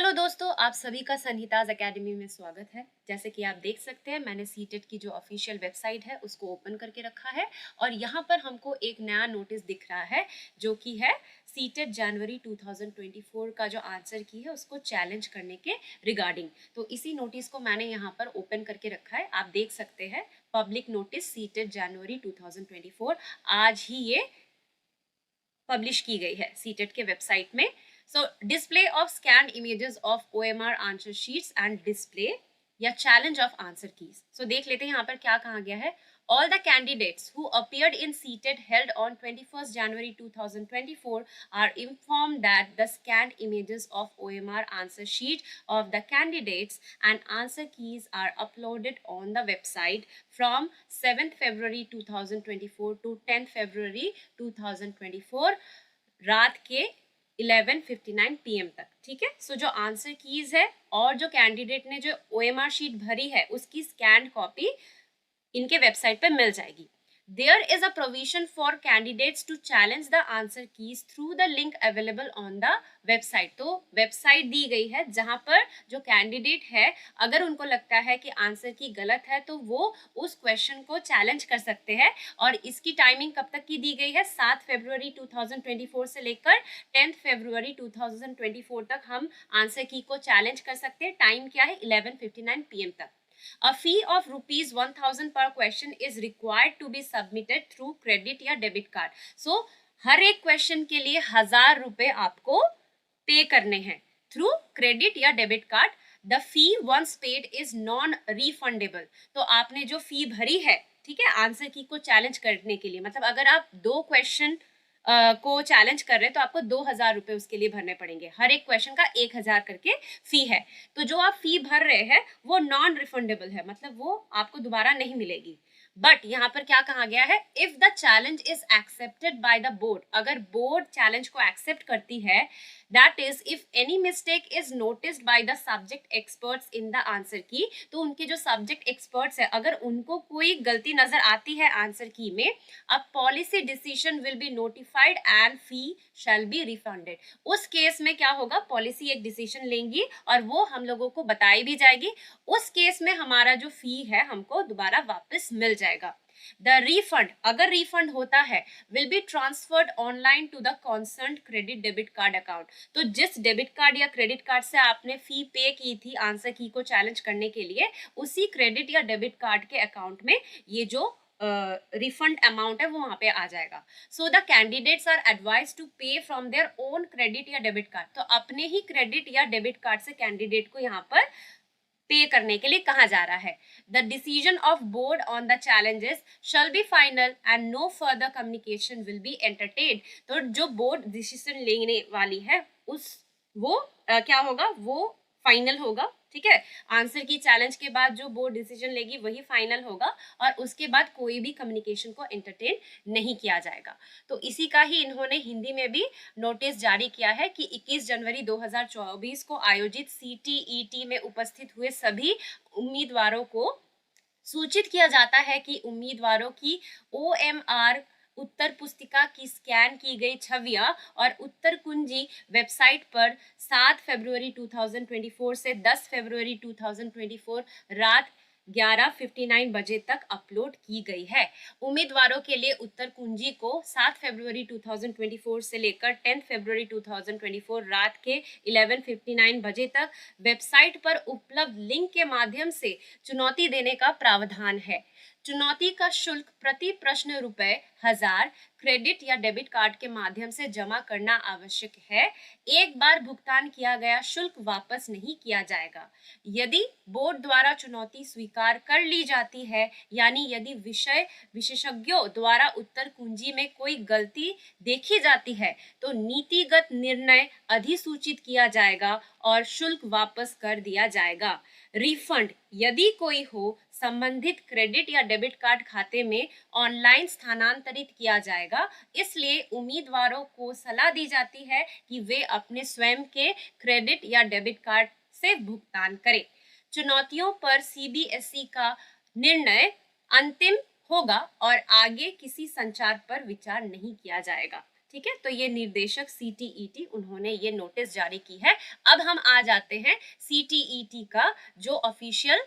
Hello दोस्तों, आप सभी का सनहिताज एकेडमी में स्वागत है। जैसे कि आप देख सकते हैं, मैंने सीटेट की जो ऑफिशियल वेबसाइट है उसको ओपन करके रखा है और यहाँ पर हमको एक नया नोटिस दिख रहा है जो कि है सीटेट जनवरी 2024 का जो आंसर की है उसको चैलेंज करने के रिगार्डिंग। तो इसी नोटिस को मैंने यहाँ पर ओपन करके रखा है। आप देख सकते हैं पब्लिक नोटिस सीटेट जनवरी 2024 आज ही ये पब्लिश की गई है सीटेट के वेबसाइट में। सो display of scan images of OMR answer sheets and display या चैलेंज ऑफ आंसर कीज। सो देख लेते हैं यहाँ पर क्या कहा गया है। All the candidates who appeared in CTET held on 21st January 2024 are informed that the scanned images of OMR answer sheet of the candidates and answer keys are uploaded on the website from 7th February 2024 to 10th February 2024 रात के 11:59 PM तक। ठीक है, सो जो answer keys है और जो candidate ने जो OMR शीट भरी है उसकी स्कैन कॉपी इनके वेबसाइट पे मिल जाएगी। There is a provision for candidates to challenge the answer keys through the link available on the website। तो वेबसाइट दी गई है जहां पर जो कैंडिडेट है अगर उनको लगता है कि आंसर की गलत है तो वो उस क्वेश्चन को चैलेंज कर सकते हैं। और इसकी टाइमिंग कब तक की दी गई है? 7 फरवरी 2024 से लेकर 10 फरवरी 2024 तक हम आंसर की को चैलेंज कर सकते हैं। टाइम क्या है? 11:59 PM तक। A fee of rupees 1000 per question is required to be submitted through credit या debit card। So हर एक क्वेश्चन के लिए 1000 रुपए आपको पे करने हैं थ्रू क्रेडिट या debit card. The fee once paid is non refundable. तो आपने जो फी भरी है, ठीक है, आंसर की को चैलेंज करने के लिए, मतलब अगर आप 2 क्वेश्चन को चैलेंज कर रहे हैं तो आपको 2000 रुपए उसके लिए भरने पड़ेंगे। हर एक क्वेश्चन का 1000 करके फी है। तो जो आप फी भर रहे हैं वो नॉन रिफंडेबल है, मतलब वो आपको दोबारा नहीं मिलेगी। बट यहाँ पर क्या कहा गया है? If the challenge is accepted by the board, अगर बोर्ड चैलेंज को एक्सेप्ट करती है, that is if any mistake is noticed by the subject experts in the answer की, तो उनके जो सब्जेक्ट एक्सपर्ट्स है अगर उनको कोई गलती नजर आती है आंसर की में, अब policy decision will be notified and fee shall be refunded. उस केस में क्या होगा? पॉलिसी एक डिसीजन लेंगी और वो हम लोगों को बताई भी जाएगी। उस केस में हमारा जो फी है हमको दोबारा वापस मिल जाएगा। द रिफंड, अगर रिफंड होता है, will be transferred online to the concern credit debit card account. तो जिस डेबिट कार्ड या क्रेडिट कार्ड से आपने फी पे की थी आंसर की को चैलेंज करने के लिए, उसी क्रेडिट या डेबिट कार्ड के अकाउंट में ये जो रिफंड अमाउंट है वो वहां पे आ जाएगा। So the candidates are advise to pay from their own credit या डेबिट कार्ड। तो अपने ही क्रेडिट या डेबिट कार्ड से कैंडिडेट को यहाँ पर पे करने के लिए कहा जा रहा है। The decision of board on the challenges shall be final and no further communication will be entertained. तो जो बोर्ड डिसीजन लेने वाली है उस वो क्या होगा? वो फाइनल होगा। ठीक है, आंसर की चैलेंज के बाद जो बोर्ड डिसीजन लेगी वही फाइनल होगा और उसके बाद कोई भी कम्युनिकेशन को एंटरटेन नहीं किया जाएगा। तो इसी का ही इन्होंने हिंदी में भी नोटिस जारी किया है कि 21 जनवरी 2024 को आयोजित CTET में उपस्थित हुए सभी उम्मीदवारों को सूचित किया जाता है कि उम्मीदवारों की OMR उत्तर पुस्तिका की स्कैन की गई छवियां और उत्तर कुंजी वेबसाइट पर 7 फरवरी 2024 से 10 फरवरी 2024 रात 11:59 बजे तक अपलोड की गई है। उम्मीदवारों के लिए उत्तर कुंजी को 7 फरवरी 2024 से लेकर 10 फरवरी 2024 रात के 11:59 बजे तक वेबसाइट पर उपलब्ध लिंक के माध्यम से चुनौती देने का प्रावधान है। चुनौती का शुल्क प्रति प्रश्न ₹1000 क्रेडिट या डेबिट कार्ड के माध्यम से जमा करना आवश्यक है। एक बार भुगतान किया गया शुल्क वापस नहीं किया जाएगा। यदि बोर्ड द्वारा चुनौती स्वीकार कर ली जाती है, यानी यदि विषय विशेषज्ञों द्वारा उत्तर कुंजी में कोई गलती देखी जाती है, तो नीतिगत निर्णय अधिसूचित किया जाएगा और शुल्क वापस कर दिया जाएगा। रिफंड यदि कोई हो, संबंधित क्रेडिट या डेबिट कार्ड खाते में ऑनलाइन स्थानांतरित किया जाएगा। इसलिए उम्मीदवारों को सलाह दी जाती है कि वे अपने स्वयं के क्रेडिट या डेबिट कार्ड से भुगतान करें। चुनौतियों पर CBSE का निर्णय अंतिम होगा और आगे किसी संचार पर विचार नहीं किया जाएगा। ठीक है, तो ये निर्देशक CTET उन्होंने ये नोटिस जारी की है। अब हम आ जाते हैं CTET का जो ऑफिशियल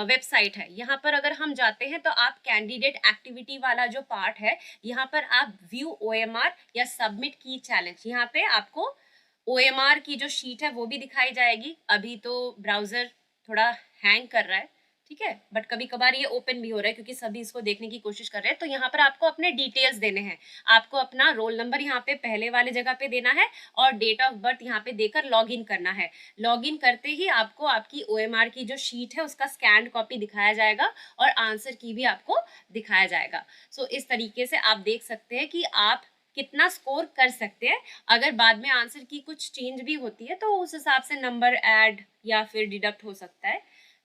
वेबसाइट है। यहाँ पर अगर हम जाते हैं तो आप कैंडिडेट एक्टिविटी वाला जो पार्ट है, यहाँ पर आप व्यू OMR या सबमिट की चैलेंज, यहाँ पे आपको OMR की जो शीट है वो भी दिखाई जाएगी। अभी तो ब्राउजर थोड़ा हैंग कर रहा है, ठीक है, बट कभी कभार ये ओपन भी हो रहा है क्योंकि सभी इसको देखने की कोशिश कर रहे हैं। तो यहाँ पर आपको अपने डिटेल्स देने हैं, आपको अपना रोल नंबर यहाँ पे पहले वाले जगह पे देना है और डेट ऑफ बर्थ यहाँ पे देकर लॉगिन करना है। लॉगिन करते ही आपको आपकी OMR की जो शीट है उसका स्कैन कॉपी दिखाया जाएगा और आंसर की भी आपको दिखाया जाएगा। सो इस तरीके से आप देख सकते हैं कि आप कितना स्कोर कर सकते हैं। अगर बाद में आंसर की कुछ चेंज भी होती है तो उस हिसाब से नंबर ऐड या फिर डिडक्ट हो सकता है।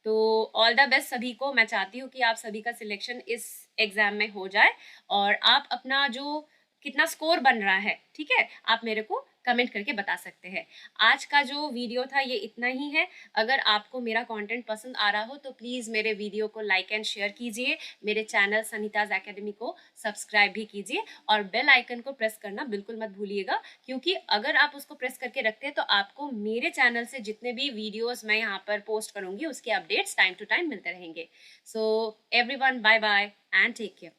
तो ऑल द बेस्ट सभी को। मैं चाहती हूँ कि आप सभी का सिलेक्शन इस एग्जाम में हो जाए और आप अपना जो कितना स्कोर बन रहा है, ठीक है, आप मेरे को कमेंट करके बता सकते हैं। आज का जो वीडियो था ये इतना ही है। अगर आपको मेरा कंटेंट पसंद आ रहा हो तो प्लीज़ मेरे वीडियो को लाइक एंड शेयर कीजिए, मेरे चैनल सनीताज एकेडमी को सब्सक्राइब भी कीजिए और बेल आइकन को प्रेस करना बिल्कुल मत भूलिएगा, क्योंकि अगर आप उसको प्रेस करके रखते हैं तो आपको मेरे चैनल से जितने भी वीडियोस मैं यहाँ पर पोस्ट करूँगी उसके अपडेट्स टाइम टू टाइम मिलते रहेंगे। So everyone, bye bye and take care.